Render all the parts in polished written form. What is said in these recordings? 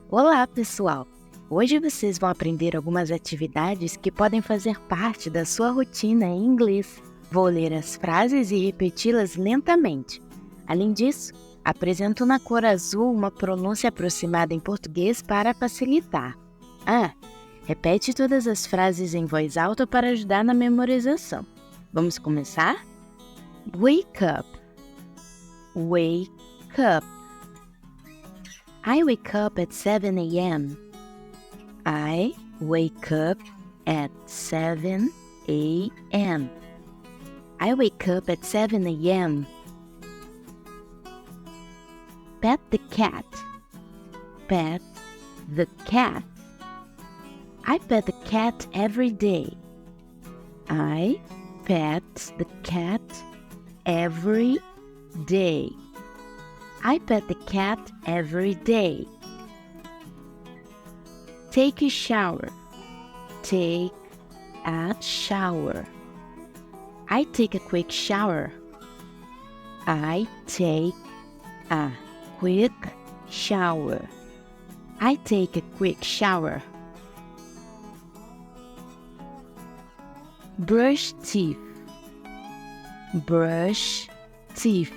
Olá, pessoal! Hoje vocês vão aprender algumas atividades que podem fazer parte da sua rotina em inglês. Vou ler as frases e repeti-las lentamente. Além disso, apresento na cor azul uma pronúncia aproximada em português para facilitar. Repete todas as frases em voz alta para ajudar na memorização. Vamos começar? Wake up. Wake up. I wake up at 7 a.m. I wake up at 7 a.m. I wake up at 7 a.m. Pet the cat. Pet the cat. I pet the cat every day. I pet the cat every day. I pet the cat every day. Take a shower. Take a shower. I take a quick shower. I take a quick shower. I take a quick shower. Brush teeth. Brush teeth.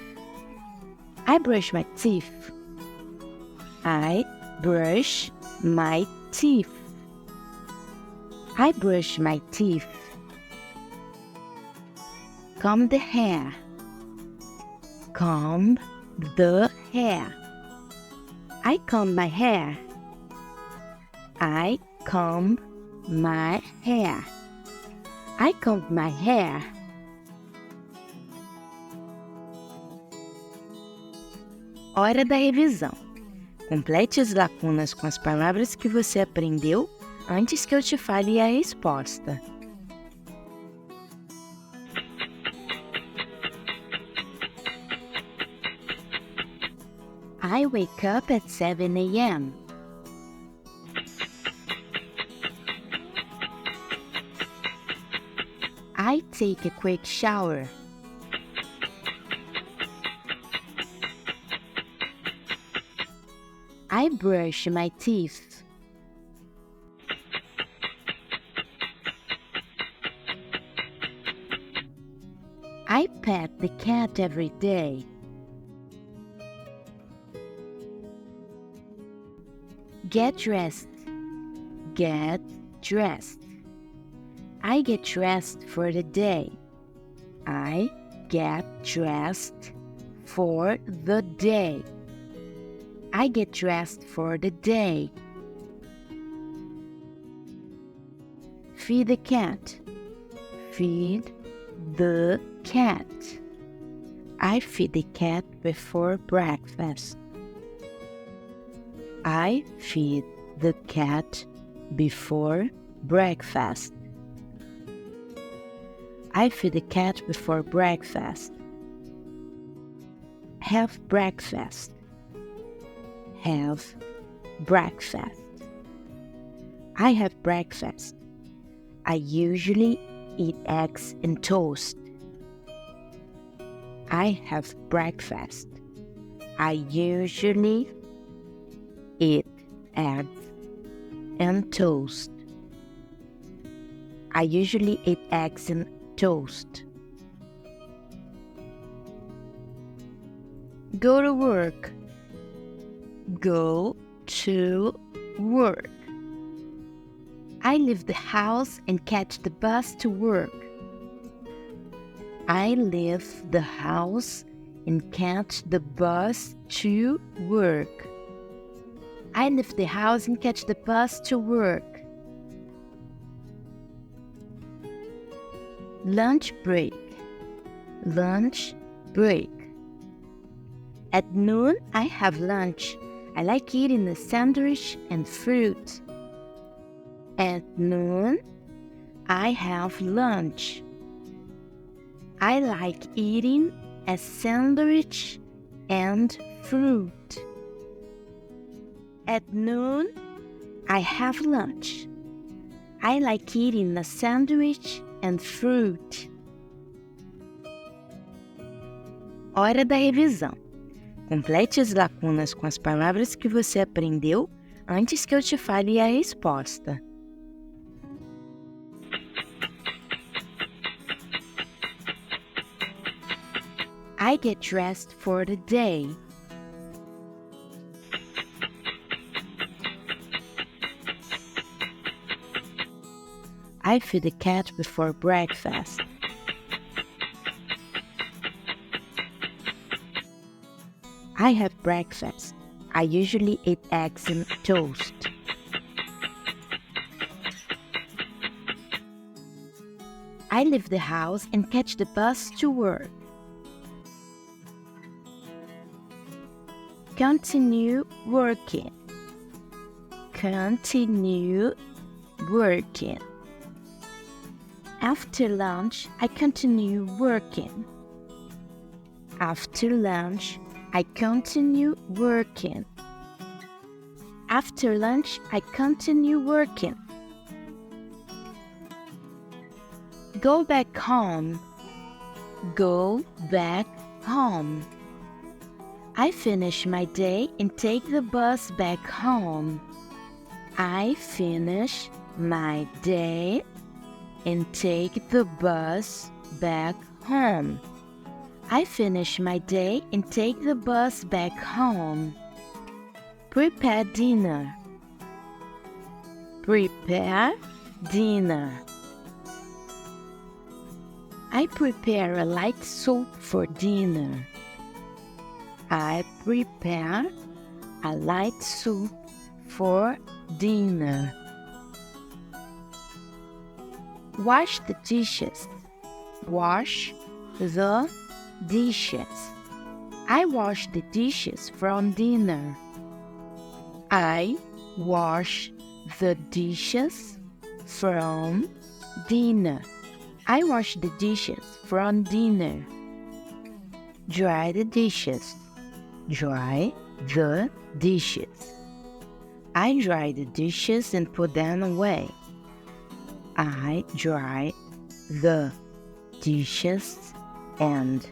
I brush my teeth. I brush my teeth. I brush my teeth. Comb the hair. Comb the hair. I comb my hair. I comb my hair. I comb my hair. Hora da revisão. Complete as lacunas com as palavras que você aprendeu antes que eu te fale a resposta. I wake up at 7 a.m. I take a quick shower. I brush my teeth. I pet the cat every day. Get dressed. Get dressed. I get dressed for the day. I get dressed for the day. I get dressed for the day. Feed the cat. Feed the cat. I feed the cat before breakfast. I feed the cat before breakfast. I feed the cat before breakfast. Have breakfast. Have breakfast. I have breakfast. I usually eat eggs and toast. I have breakfast. I usually eat eggs and toast. I usually eat eggs and toast. Go to work. Go to work. I leave the house and catch the bus to work. I leave the house and catch the bus to work. I leave the house and catch the bus to work. Lunch break. Lunch break. At noon, I have lunch. I like eating a sandwich and fruit. At noon, I have lunch. I like eating a sandwich and fruit. At noon, I have lunch. I like eating a sandwich and fruit. Hora da revisão. Complete as lacunas com as palavras que você aprendeu antes que eu te fale a resposta. I get dressed for the day. I feed the cat before breakfast. I have breakfast. I usually eat eggs and toast. I leave the house and catch the bus to work. Continue working. Continue working. After lunch, I continue working. After lunch, I continue working. After lunch, I continue working. Go back home. Go back home. I finish my day and take the bus back home. I finish my day and take the bus back home. I finish my day and take the bus back home. Prepare dinner. Prepare dinner. I prepare a light soup for dinner. I prepare a light soup for dinner. Wash the dishes. Wash the dishes. I wash the dishes from dinner. I wash the dishes from dinner. I wash the dishes from dinner. Dry the dishes. Dry the dishes. I dry the dishes and put them away. I dry the dishes and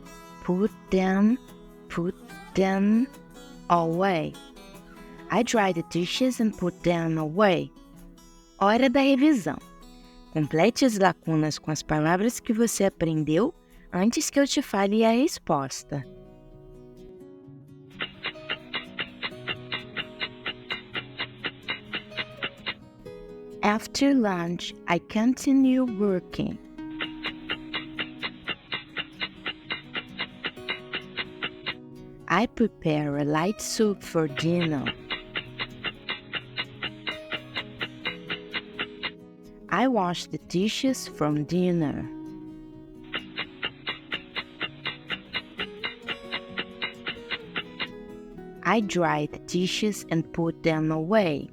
put them away. I dry the dishes and put them away. Hora da revisão. Complete as lacunas com as palavras que você aprendeu antes que eu te fale a resposta. After lunch, I continue working. I prepare a light soup for dinner. I wash the dishes from dinner. I dry the dishes and put them away.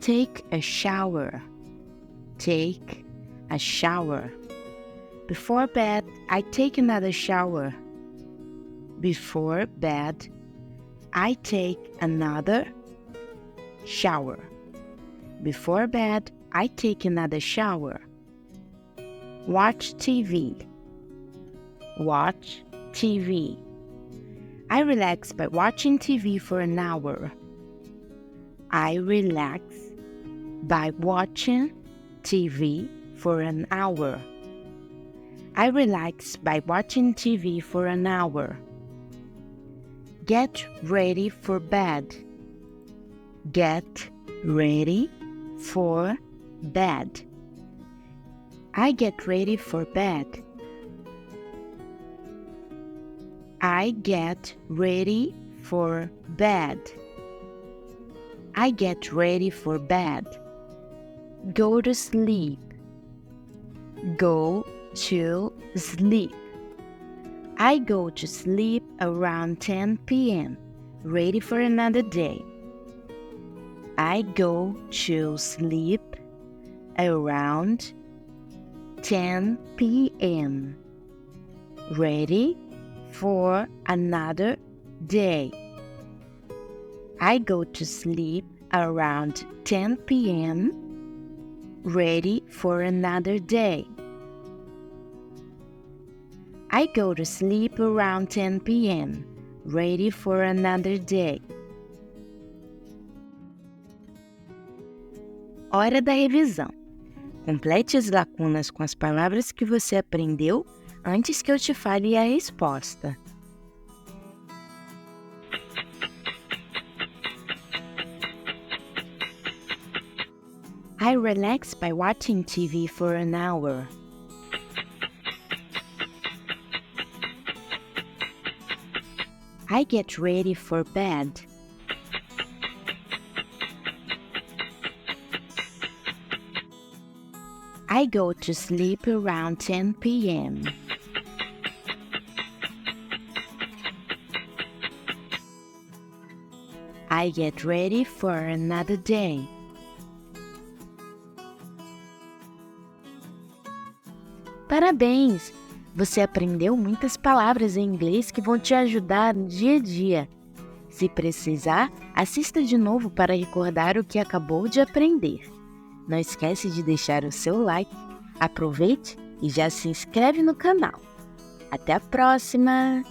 Take a shower. Take a shower. Before bed, I take another shower. Before bed, I take another shower. Before bed, I take another shower. Watch TV. Watch TV. I relax by watching TV for an hour. I relax by watching TV for an hour. I relax by watching TV for an hour. Get ready for bed. Get ready for bed. I get ready for bed. I get ready for bed. I get ready for bed. Go to sleep. Go to sleep. I go to sleep around 10 p.m., ready for another day. I go to sleep around 10 p.m., ready for another day. I go to sleep around 10 p.m., ready for another day. I go to sleep around 10 p.m., ready for another day. Hora da revisão. Complete as lacunas com as palavras que você aprendeu antes que eu te fale a resposta. I relax by watching TV for an hour. I get ready for bed. I go to sleep around 10 p.m. I get ready for another day. Parabéns! Você aprendeu muitas palavras em inglês que vão te ajudar no dia a dia. Se precisar, assista de novo para recordar o que acabou de aprender. Não esquece de deixar o seu like, aproveite e já se inscreve no canal. Até a próxima!